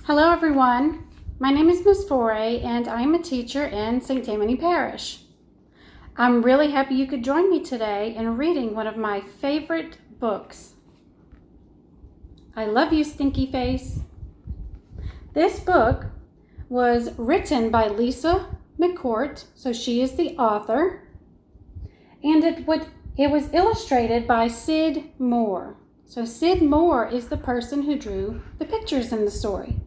Hello everyone, my name is Miss Foret and I'm a teacher in St. Tammany Parish. I'm really happy you could join me today in reading one of my favorite books. I love you, Stinky Face. This book was written by Lisa McCourt, so she is the author, and it was illustrated by Sid Moore. So Sid Moore is the person who drew the pictures in the story.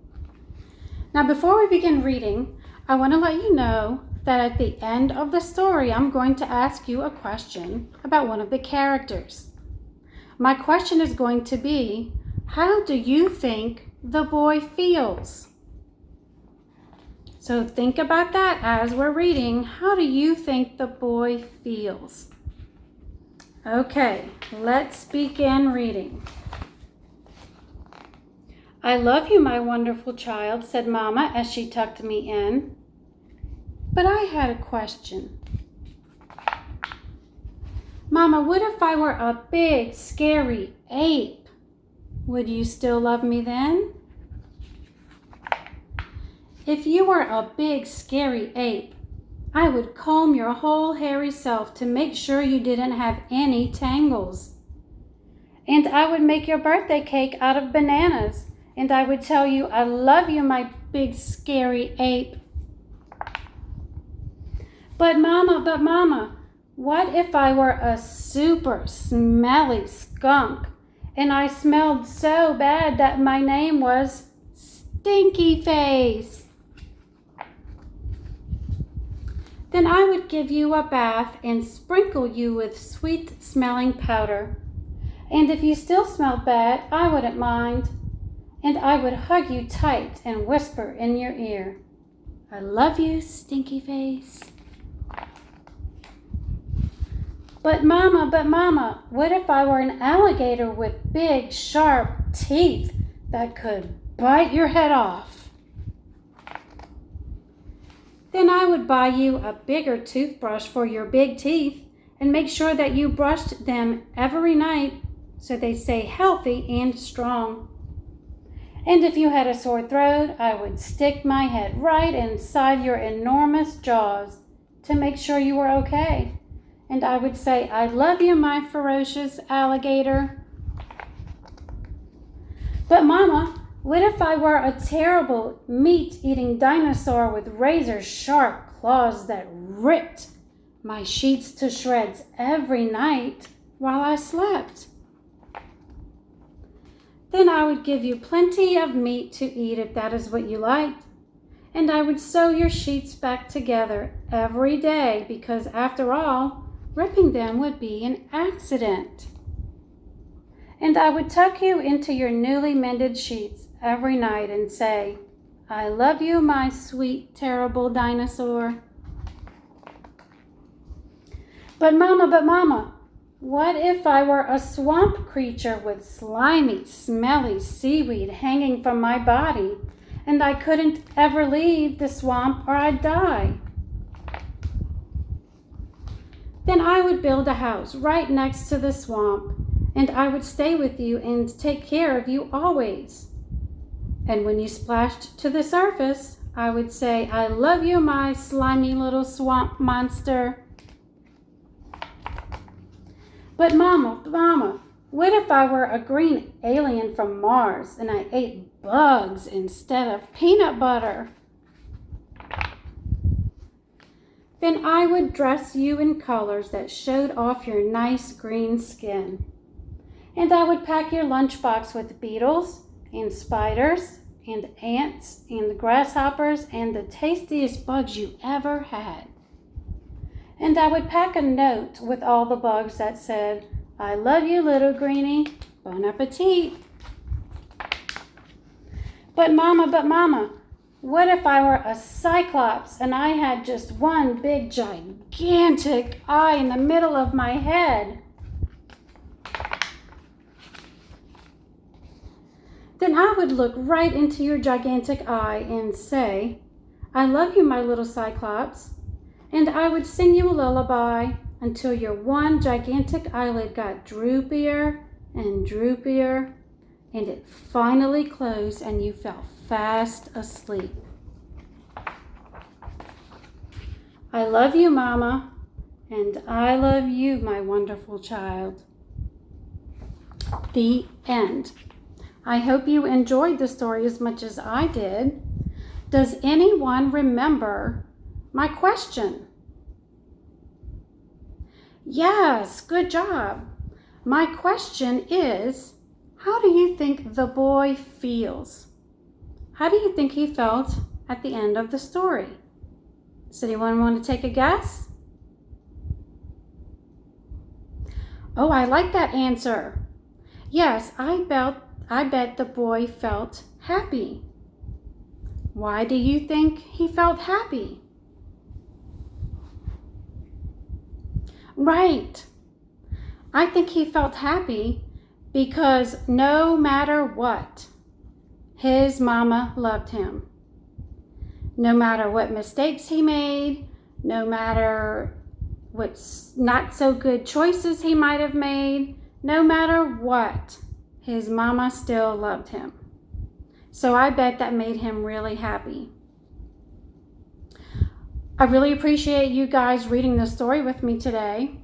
Now, before we begin reading, I want to let you know that at the end of the story, I'm going to ask you a question about one of the characters. My question is going to be, how do you think the boy feels? So think about that as we're reading. How do you think the boy feels? Okay, let's begin reading. "I love you, my wonderful child," said Mama as she tucked me in. "But I had a question. Mama, what if I were a big, scary ape? Would you still love me then?" "If you were a big, scary ape, I would comb your whole hairy self to make sure you didn't have any tangles. And I would make your birthday cake out of bananas. And I would tell you, 'I love you, my big, scary ape.' But Mama, what if I were a super smelly skunk and I smelled so bad that my name was Stinky Face? Then I would give you a bath and sprinkle you with sweet-smelling powder. And if you still smelled bad, I wouldn't mind. And I would hug you tight and whisper in your ear, 'I love you, Stinky Face.' But Mama, what if I were an alligator with big, sharp teeth that could bite your head off? Then I would buy you a bigger toothbrush for your big teeth and make sure that you brushed them every night so they stay healthy and strong. And if you had a sore throat, I would stick my head right inside your enormous jaws to make sure you were okay. And I would say, 'I love you, my ferocious alligator.' But Mama, what if I were a terrible meat-eating dinosaur with razor-sharp claws that ripped my sheets to shreds every night while I slept? Then I would give you plenty of meat to eat if that is what you liked. And I would sew your sheets back together every day because, after all, ripping them would be an accident. And I would tuck you into your newly mended sheets every night and say, 'I love you, my sweet, terrible dinosaur.' But Mama, what if I were a swamp creature with slimy, smelly seaweed hanging from my body, and I couldn't ever leave the swamp or I'd die? Then I would build a house right next to the swamp, and I would stay with you and take care of you always. And when you splashed to the surface, I would say, 'I love you, my slimy little swamp monster.' But Mama, what if I were a green alien from Mars and I ate bugs instead of peanut butter? Then I would dress you in colors that showed off your nice green skin. And I would pack your lunchbox with beetles and spiders and ants and grasshoppers and the tastiest bugs you ever had. And I would pack a note with all the bugs that said, 'I love you, little greenie. Bon appetit.' But Mama, what if I were a cyclops and I had just one big, gigantic eye in the middle of my head? Then I would look right into your gigantic eye and say, 'I love you, my little cyclops.' And I would sing you a lullaby until your one gigantic eyelid got droopier and droopier and it finally closed and you fell fast asleep. I love you, Mama, and I love you, my wonderful child. The end. I hope you enjoyed the story as much as I did. Does anyone remember my question? Yes, good job. My question is, how do you think the boy feels? How do you think he felt at the end of the story? Does anyone want to take a guess? Oh, I like that answer. Yes, I bet the boy felt happy. Why do you think he felt happy? Right. I think he felt happy because no matter what, his mama loved him. No matter what mistakes he made, no matter what not so good choices he might have made, no matter what, his mama still loved him. So I bet that made him really happy. I really appreciate you guys reading the story with me today.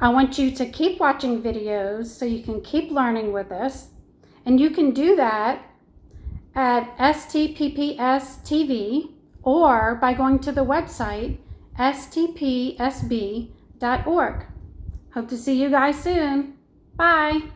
I want you to keep watching videos so you can keep learning with us. And you can do that at STPPS TV or by going to the website stpsb.org. Hope to see you guys soon. Bye.